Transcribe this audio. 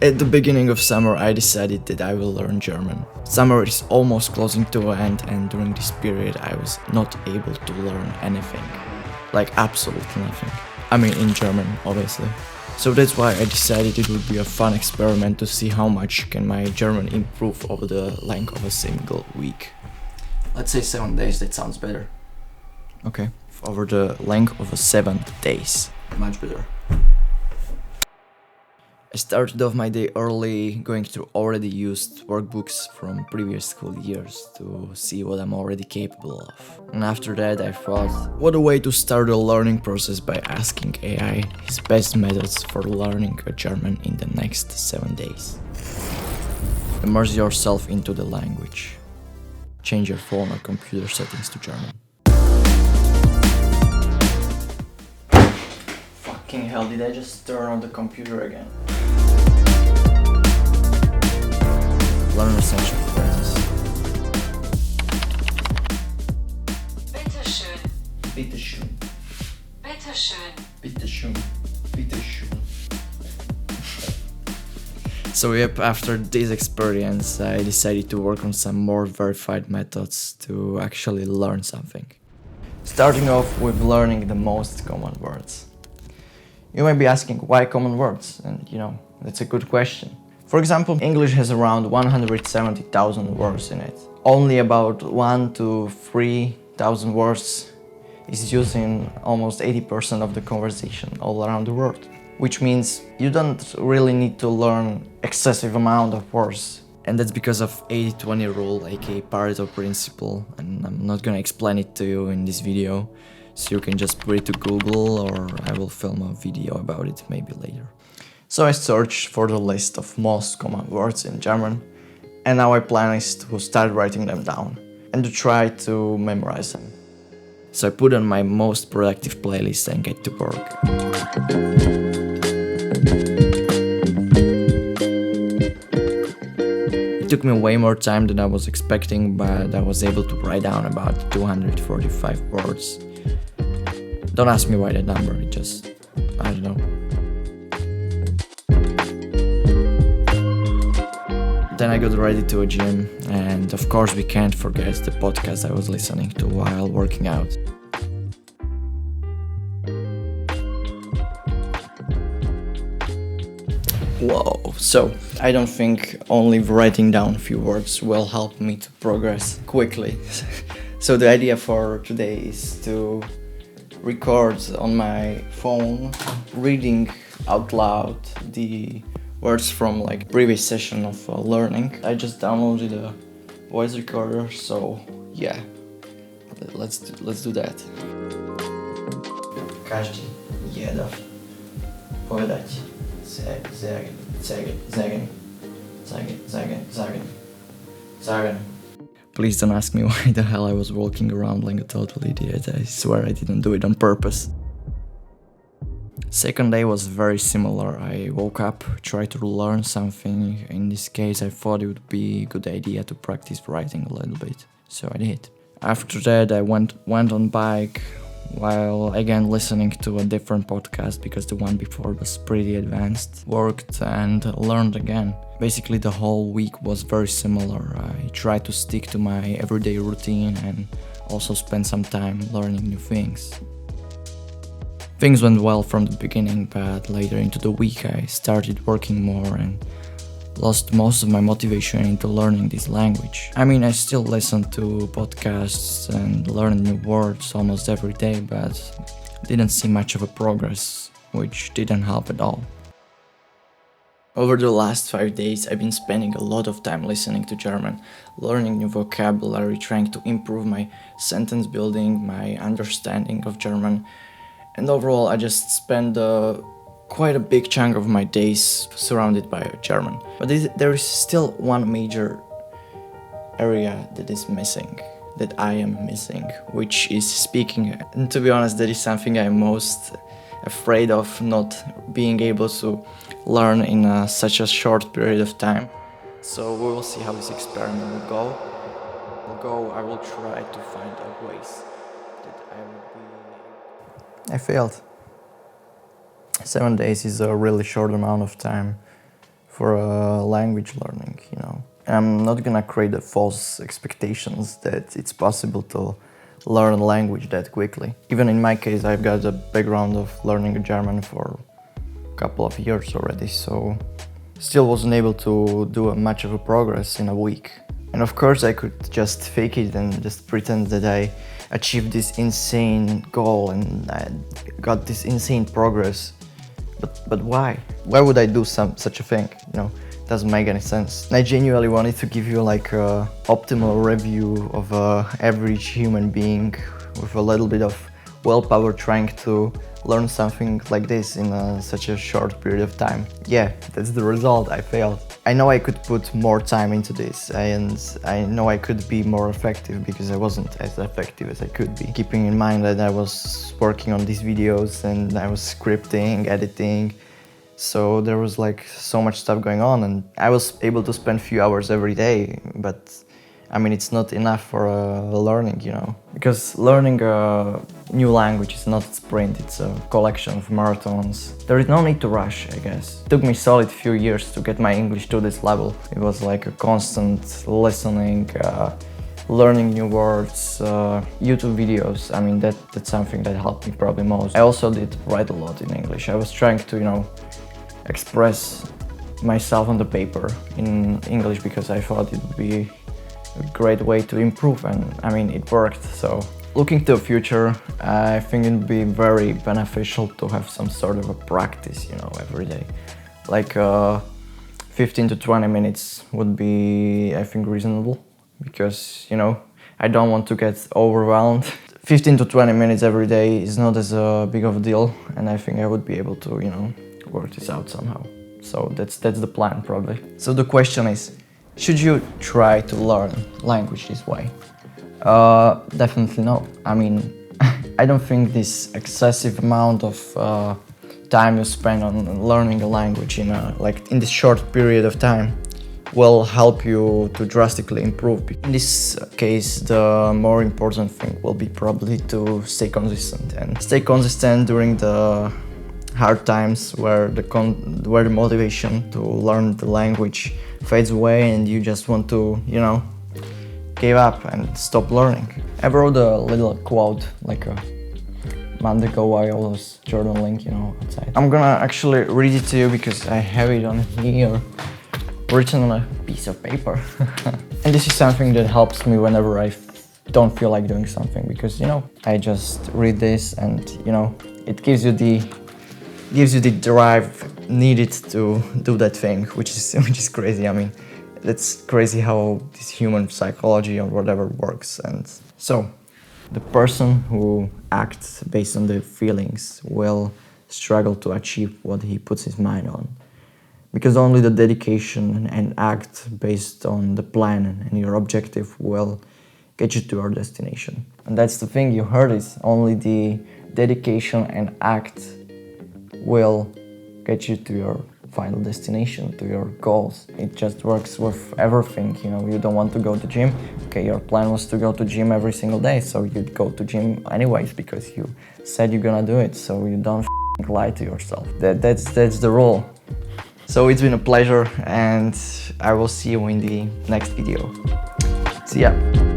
At the beginning of summer, I decided that I will learn German. Summer is almost closing to an end, and during this period I was not able to learn anything. Like absolutely nothing. I mean in German, obviously. So that's why I decided it would be a fun experiment to see how much can my German improve over the length of a single week. Let's say 7 days, that sounds better. Okay, over the length of 7 days. Much better. I started off my day early, going through already used workbooks from previous school years to see what I'm already capable of. And after that I thought, what a way to start the learning process by asking AI his best methods for learning a German in the next 7 days. Immerse yourself into the language. Change your phone or computer settings to German. Fucking hell, did I just turn on the computer again? Learn essential phrases. Bitteschön. Bitteschön. Bitteschön. Bitteschön. Bitteschön. So yep, after this experience, I decided to work on some more verified methods to actually learn something. Starting off with learning the most common words. You might be asking why common words, and that's a good question. For example, English has around 170,000 words in it. Only about 1,000 to 3,000 words is used in almost 80% of the conversation all around the world. Which means you don't really need to learn excessive amount of words. And that's because of 80-20 rule, aka Pareto principle, and I'm not gonna explain it to you in this video, so you can just put it to Google, or I will film a video about it maybe later. So I searched for the list of most common words in German, and now my plan is to start writing them down and to try to memorize them. So I put on my most productive playlist and get to work. It took me way more time than I was expecting, but I was able to write down about 245 words. Don't ask me why that number, it just, I don't know. Then I got ready to a gym, and of course we can't forget the podcast I was listening to while working out. Whoa, so I don't think only writing down a few words will help me to progress quickly. So the idea for today is to record on my phone, reading out loud the words from previous session of learning. I just downloaded a voice recorder, so yeah, let's do that. Każdy jeden powiedzieć sagen. Please don't ask me why the hell I was walking around like a total idiot. I swear I didn't do it on purpose. Second day was very similar. I woke up, tried to learn something. In this case, I thought it would be a good idea to practice writing a little bit, so I did. After that, I went on bike while again listening to a different podcast because the one before was pretty advanced. Worked and learned again. Basically, the whole week was very similar. I tried to stick to my everyday routine and also spend some time learning new things. Things went well from the beginning, but later into the week I started working more and lost most of my motivation into learning this language. I mean, I still listen to podcasts and learn new words almost every day, but didn't see much of a progress, which didn't help at all. Over the last 5 days, I've been spending a lot of time listening to German, learning new vocabulary, trying to improve my sentence building, my understanding of German. And overall, I just spend quite a big chunk of my days surrounded by German. But there is still one major area that is missing, that I am missing, which is speaking. And to be honest, that is something I'm most afraid of, not being able to learn in such a short period of time. So we will see how this experiment will go. I will try to find out ways that I will be... I failed. 7 days is a really short amount of time for language learning, you know. I'm not gonna create a false expectations that it's possible to learn a language that quickly. Even in my case, I've got a background of learning German for a couple of years already, so still wasn't able to do much of a progress in a week. And of course I could just fake it and just pretend that I achieved this insane goal and I got this insane progress. But why? Why would I do such a thing? You know, it doesn't make any sense. And I genuinely wanted to give you like a optimal review of a average human being with a little bit of willpower trying to learn something like this in such a short period of time. Yeah, that's the result. I failed. I know I could put more time into this, and I know I could be more effective because I wasn't as effective as I could be. Keeping in mind that I was working on these videos and I was scripting, editing, so there was like so much stuff going on, and I was able to spend a few hours every day, but I mean, it's not enough for learning, you know. Because learning a new language is not a sprint, it's a collection of marathons. There is no need to rush, I guess. It took me solid few years to get my English to this level. It was like a constant listening, learning new words, YouTube videos. I mean, that's something that helped me probably most. I also did write a lot in English. I was trying to, you know, express myself on the paper in English because I thought it would be a great way to improve, and I mean it worked. So looking to the future, I think it would be very beneficial to have some sort of a practice, you know, every day. Like 15 to 20 minutes would be, I think, reasonable, because, you know, I don't want to get overwhelmed. 15 to 20 minutes every day is not as big of a deal, and I think I would be able to, you know, work this out somehow. So that's the plan probably. So the question is, should you try to learn language this way? Definitely no. I mean, I don't think this excessive amount of time you spend on learning a language in this short period of time will help you to drastically improve. In this case, the more important thing will be probably to stay consistent, and stay consistent during the hard times where the motivation to learn the language fades away and you just want to, you know, give up and stop learning. I wrote a little quote like a month ago. I always journaling, you know, outside. I'm gonna actually read it to you because I have it on here, written on a piece of paper. And this is something that helps me whenever I don't feel like doing something, because, you know, I just read this and, you know, it gives you the drive needed to do that thing, which is crazy. I mean, that's crazy how this human psychology or whatever works. And so the person who acts based on their feelings will struggle to achieve what he puts his mind on, because only the dedication and act based on the plan and your objective will get you to your destination. And that's the thing, you heard it, only the dedication and act will get you to your final destination, to your goals. It just works with everything, you know. You don't want to go to gym, okay, your plan was to go to gym every single day, so you'd go to gym anyways because you said you're gonna do it, so you don't lie to yourself. That's the rule. So it's been a pleasure, and I will see you in the next video. See ya.